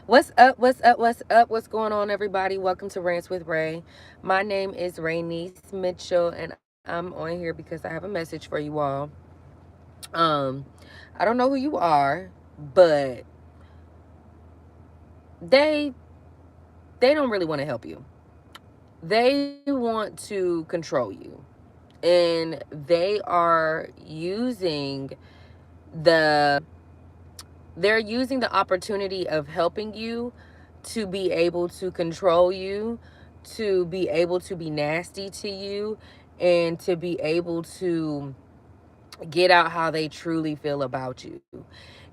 What's up? What's up? What's up? What's going on, everybody? Welcome to Rants with Ray. My name is Raynice Mitchell, and I'm on here because I have a message for you all. Um, I don't know who you are, but they they don't really want to help you. They want to control you, and they are using the they're using the opportunity of helping you to be able to control you, to be able to be nasty to you, and to be able to get out how they truly feel about you.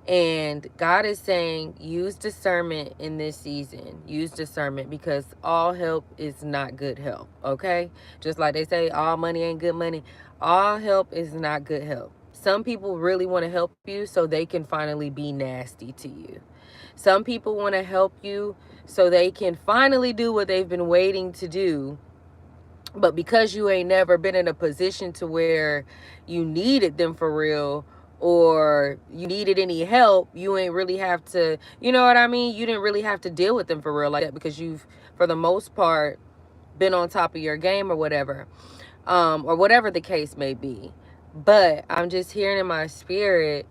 And God is saying, use discernment in this season. Use discernment because all help is not good help, okay? Just like they say, all money ain't good money. All help is not good help. Some people really want to help you so they can finally be nasty to you. Some people want to help you so they can finally do what they've been waiting to do, but because you ain't never been in a position to where you needed them for real, or you needed any help, you ain't really have to, you know what I mean? You didn't really have to deal with them for real like that because you've, for the most part, been on top of your game or whatever the case may be. But I'm just hearing in my spirit,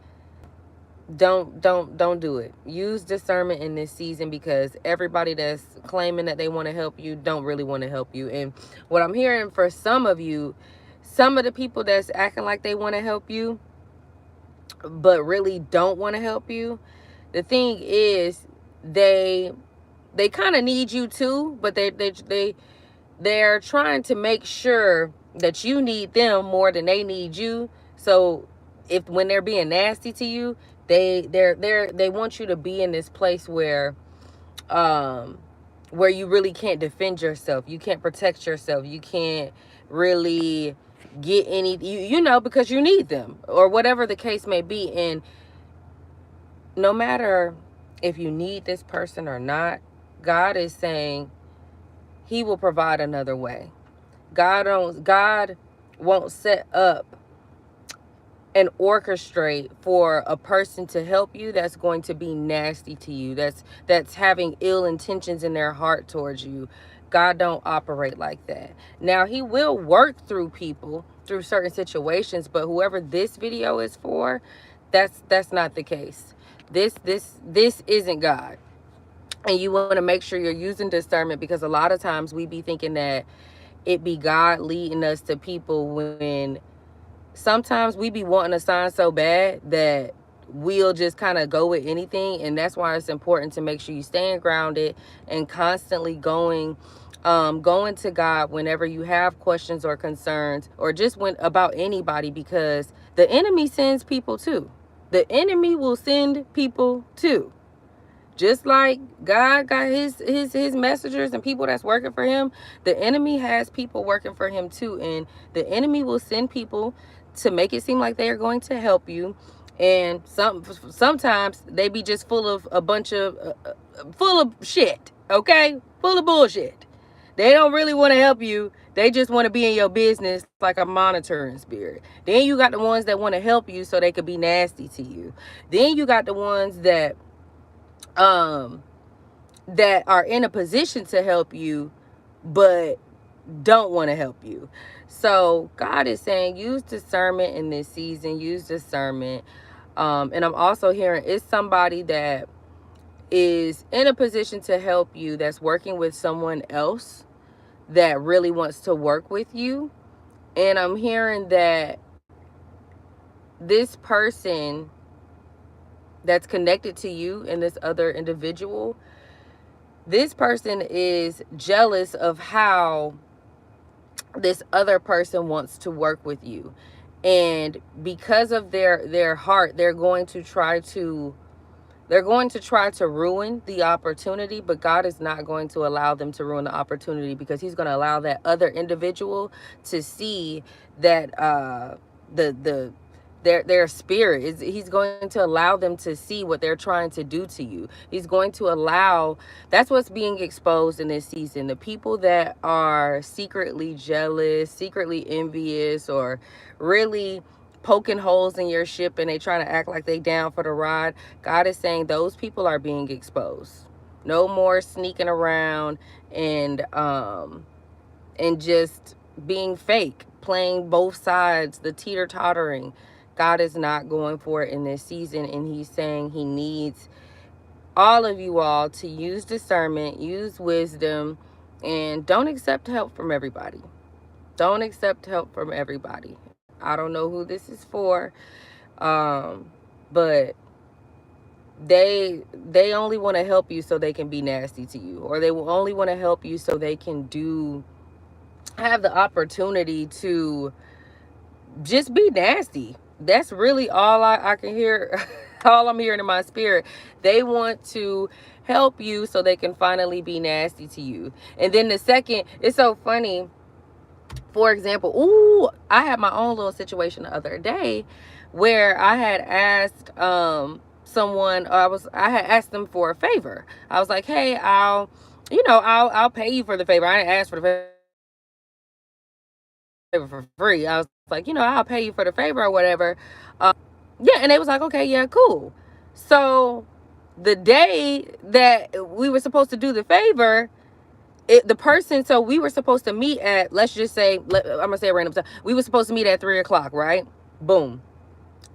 don't do it. Use discernment in this season because everybody that's claiming that they want to help you don't really want to help you. And what I'm hearing for some of you, some of the people that's acting like they want to help you but really don't want to help you, the thing is they kind of need you too, but they're trying to make sure that you need them more than they need you. So if when they're being nasty to you, they want you to be in this place um where you really can't defend yourself. You can't protect yourself. You can't really get any you know because you need them or whatever the case may be. And no matter if you need this person or not, God is saying he will provide another way. God won't set up and orchestrate for a person to help you that's going to be nasty to you, that's having ill intentions in their heart towards you. God don't operate like that. Now he will work through people through certain situations, but whoever this video is for, that's not the case. This isn't God. And you want to make sure you're using discernment because a lot of times we be thinking that it be God leading us to people when sometimes we be wanting a sign so bad that we'll just kind of go with anything. And that's why it's important to make sure you staying grounded and constantly going to God whenever you have questions or concerns or just when about anybody, because the enemy sends people too. The enemy will send people too. Just like God got his messengers and people that's working for him, the enemy has people working for him too. And the enemy will send people to make it seem like they are going to help you. And sometimes they be just full of a bunch of full of shit, okay? Full of bullshit. They don't really want to help you. They just want to be in your business like a monitoring spirit. Then you got the ones that want to help you so they could be nasty to you. Then you got the ones um that are in a position to help you but don't want to help you. So God is saying use discernment in this season. Use discernment. And I'm also hearing it's somebody that is in a position to help you that's working with someone else that really wants to work with you. And I'm hearing that this person that's connected to you and this other individual, this person is jealous of how this other person wants to work with you. And because of their heart, they're going to try to ruin the opportunity, but God is not going to allow them to ruin the opportunity because he's going to allow that other individual to see that the their spirit is, he's going to allow them to see what they're trying to do to you. He's going to allow, that's what's being exposed in this season. The people that are secretly jealous, secretly envious, or really poking holes in your ship and they trying to act like they down for the ride, God is saying those people are being exposed. No more sneaking around and just being fake, playing both sides, the teeter-tottering. God is not going for it in this season, and he's saying he needs all of you all to use discernment, use wisdom, and don't accept help from everybody. Don't accept help from everybody. I don't know who this is for, but they only want to help you so they can be nasty to you, or they will only want to help you so they can have the opportunity to just be nasty. That's really all I can hear. All I'm hearing in my spirit. They want to help you so they can finally be nasty to you. And then the second, it's so funny. For example, I had my own little situation the other day where I had asked someone, I had asked them for a favor. I was like, hey, I'll pay you for the favor. I didn't ask for the favor for free. I was like, I'll pay you for the favor or whatever. Yeah, and they was like, okay, yeah, cool. So the day that we were supposed to do the favor, the person, so we were supposed to meet at, let's just say, I'm gonna say a random time. We were supposed to meet at 3:00, right? Boom.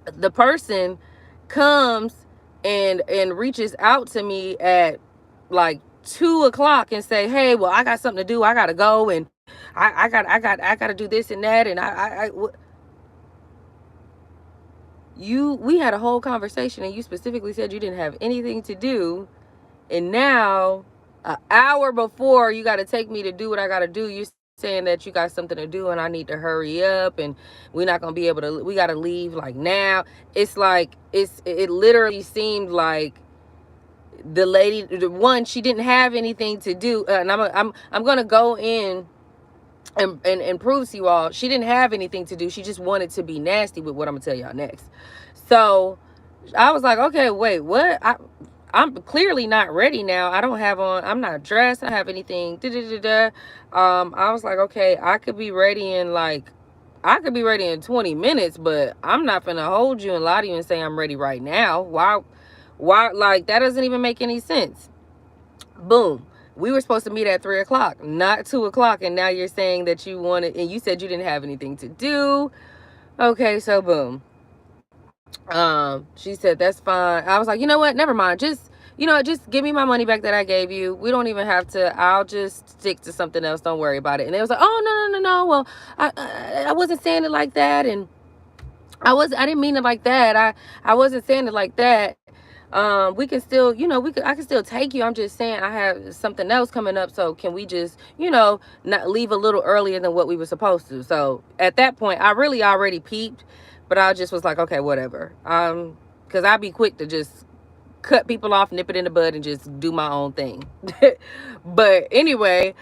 The person comes and reaches out to me at like 2:00 and say, hey, well, I got something to do. I gotta go, and I gotta do this and that, and we had a whole conversation, and you specifically said you didn't have anything to do, and now an hour before you got to take me to do what I got to do, you're saying that you got something to do and I need to hurry up, and we're not gonna be able to, we got to leave like now. It's like it literally seemed like the lady, the one, she didn't have anything to do, and I'm gonna go in and prove to you all, she didn't have anything to do. She just wanted to be nasty with what I'm gonna tell y'all next. So I was like, okay, wait, what? I'm clearly not ready now. I don't have on, I'm not dressed, I don't have anything. I was like, okay, I could be ready in 20 minutes, but I'm not gonna hold you and lie to you and say I'm ready right now. Why, like, that doesn't even make any sense. Boom. We were supposed to meet at 3:00, not 2:00, and now you're saying that you wanted, and you said you didn't have anything to do. Okay, so boom. She said, that's fine. I was like, you know what? Never mind. Just give me my money back that I gave you. We don't even have to, I'll just stick to something else. Don't worry about it. And they was like, oh, no. Well, I wasn't saying it like that. And I didn't mean it like that. I wasn't saying it like that. We can still, I can still take you. I'm just saying I have something else coming up. So can we just, not leave a little earlier than what we were supposed to? So at that point, I really already peeped, but I just was like, okay, whatever. Cause I'd be quick to just cut people off, nip it in the bud, and just do my own thing. But anyway,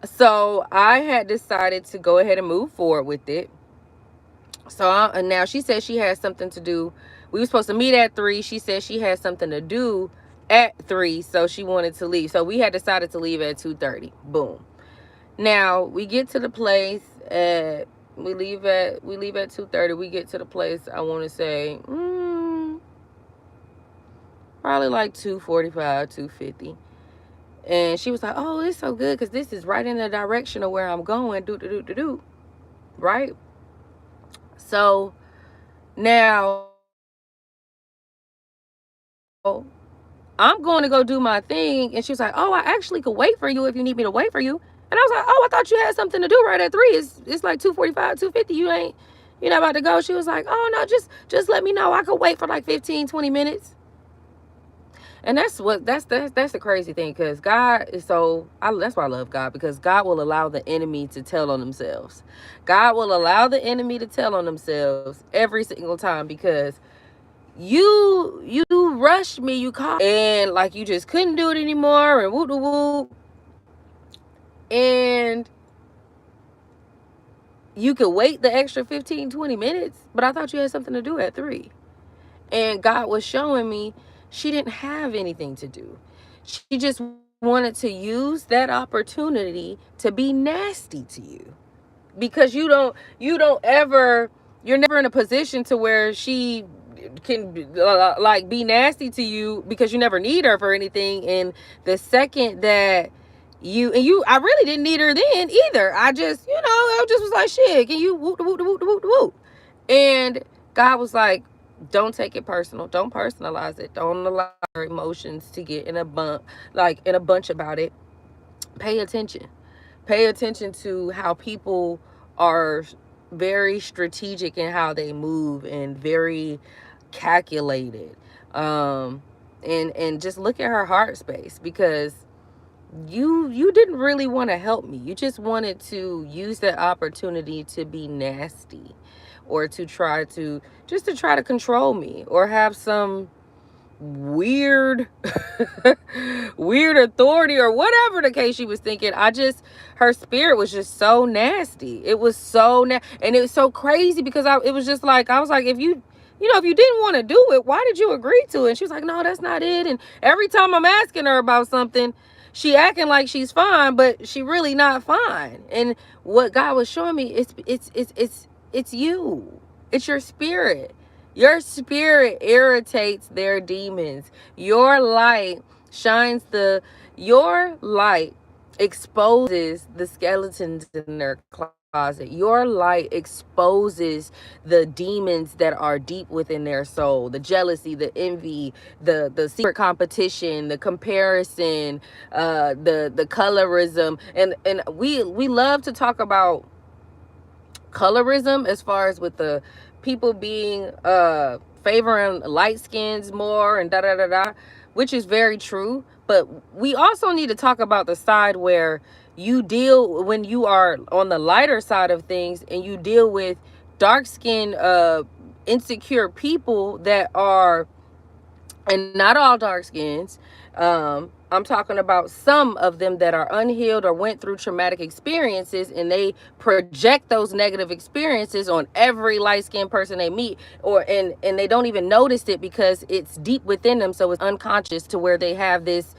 so I had decided to go ahead and move forward with it. So now she said she has something to do. We were supposed to meet at 3. She said she had something to do at 3, so she wanted to leave. So we had decided to leave at 2:30. Boom. Now we get to the place at, we leave at 2:30. We get to the place, I want to say, probably like 2:45, 2:50. And she was like, oh, it's so good because this is right in the direction of where I'm going. Right? So now I'm going to go do my thing. And she was like, oh, I actually could wait for you if you need me to wait for you. And I was like, oh, I thought you had something to do right at 3. It's like 2:45, 2:50. You're not about to go. She was like, oh, no, just let me know. I could wait for like 15, 20 minutes. And that's the crazy thing, because God is that's why I love God, because God will allow the enemy to tell on themselves. God will allow the enemy to tell on themselves every single time, because you rushed me, you called, and like you just couldn't do it anymore, and whoop. And you could wait the extra 15, 20 minutes, but I thought you had something to do at 3. And God was showing me she didn't have anything to do. She just wanted to use that opportunity to be nasty to you, because you're never in a position to where she can like be nasty to you because you never need her for anything. And the second that I really didn't need her then either. I just, I just was like, shit, can you whoop, whoop, whoop, whoop, whoop. And God was like, don't take it personal. Don't personalize it. Don't allow your emotions to get in a bunch about it. Pay attention. Pay attention to how people are very strategic in how they move and very calculated. And just look at her heart space, because you didn't really want to help me. You just wanted to use that opportunity to be nasty, or to try to control me, or have some weird weird authority, or whatever the case she was thinking. Her spirit was just so nasty. It was so and it was so crazy, because I was like, if you didn't want to do it, why did you agree to it? And she was like, no, that's not it. And every time I'm asking her about something, she acting like she's fine, but she really not fine. And what God was showing me, it's you. It's your spirit. Your spirit irritates their demons. Your light your light exposes the skeletons in their closet. Your light exposes the demons that are deep within their soul. The jealousy, the envy, the secret competition, the comparison, the colorism. And we love to talk about colorism as far as with the people being favoring light skins more and which is very true. But we also need to talk about the side where when you are on the lighter side of things, and you deal with dark skinned insecure people that are, and not all dark skins, I'm talking about some of them that are unhealed or went through traumatic experiences, and they project those negative experiences on every light-skinned person they meet, and they don't even notice it because it's deep within them, so it's unconscious, to where they have this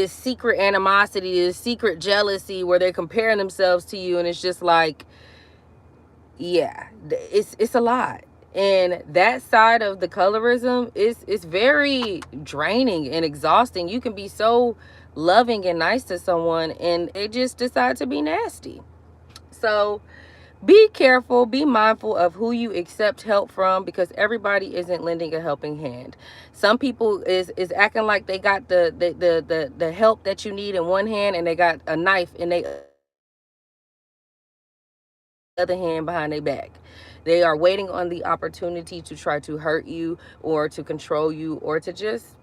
secret animosity, this secret jealousy, where they're comparing themselves to you. And it's just like, yeah, it's a lot. And that side of the colorism is very draining and exhausting. You can be so loving and nice to someone, and they just decide to be nasty. So be careful, be mindful of who you accept help from, because everybody isn't lending a helping hand. Some people is acting like they got the help that you need in one hand, and they got a knife in their other hand behind their back. They are waiting on the opportunity to try to hurt you, or to control you, or to just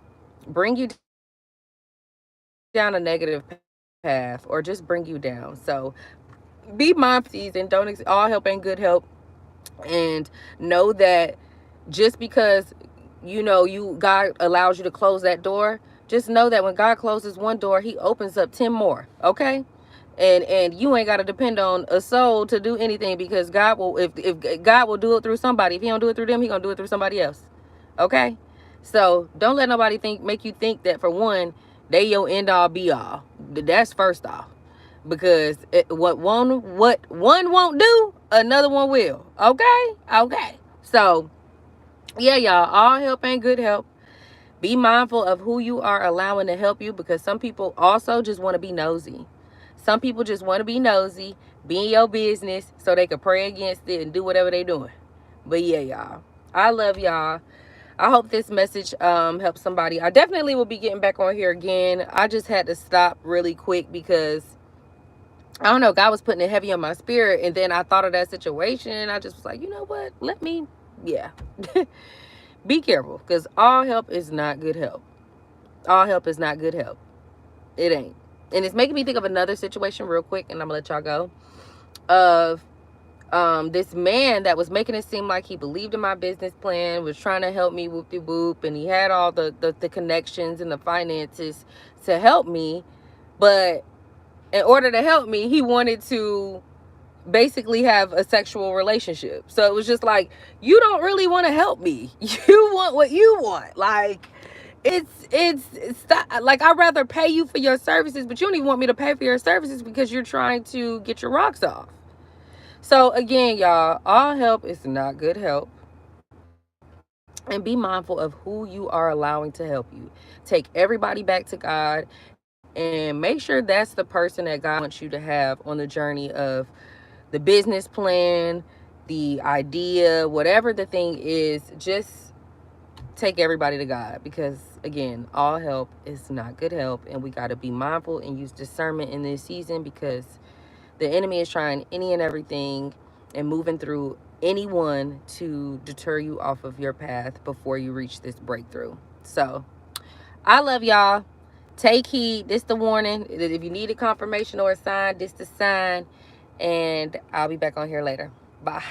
bring you down a negative path, or just bring you down. So be mindful, and don't all help ain't good help. And know that just because God allows you to close that door, just know that when God closes one door, he opens up 10 more. Okay? And you ain't got to depend on a soul to do anything, because God will, if God will do it through somebody. If he don't do it through them, he gonna do it through somebody else. Okay? So don't let nobody make you think that, for one, they your end all be all. That's first off. Because what one won't do, another one will. Okay. So yeah, y'all, all help ain't good help. Be mindful of who you are allowing to help you, because some people also just want to be nosy. Some people just want to be nosy, be in your business, so they can pray against it and do whatever they doing. But yeah, y'all, I love y'all. I hope this message helps somebody. I definitely will be getting back on here again. I just had to stop really quick because, I don't know, God was putting it heavy on my spirit. And then I thought of that situation, and I just was like, you know what? Yeah. Be careful, because all help is not good help. All help is not good help. It ain't. And it's making me think of another situation real quick, and I'm gonna let y'all go. Of this man that was making it seem like he believed in my business plan, was trying to help me whoop-de-whoop, and he had all the connections and the finances to help me. But in order to help me, he wanted to basically have a sexual relationship. So it was just like, you don't really want to help me. You want what you want. Like, it's like, I'd rather pay you for your services, but you don't even want me to pay for your services because you're trying to get your rocks off. So again, y'all, all help is not good help. and be mindful of who you are allowing to help you. Take everybody back to God, and make sure that's the person that God wants you to have on the journey of the business plan, the idea, whatever the thing is. Just take everybody to God, because again, all help is not good help, and we got to be mindful and use discernment in this season, because the enemy is trying any and everything and moving through anyone to deter you off of your path before you reach this breakthrough. So I love y'all. Take heed. This the warning. If you need a confirmation or a sign, this the sign. And I'll be back on here later. Bye.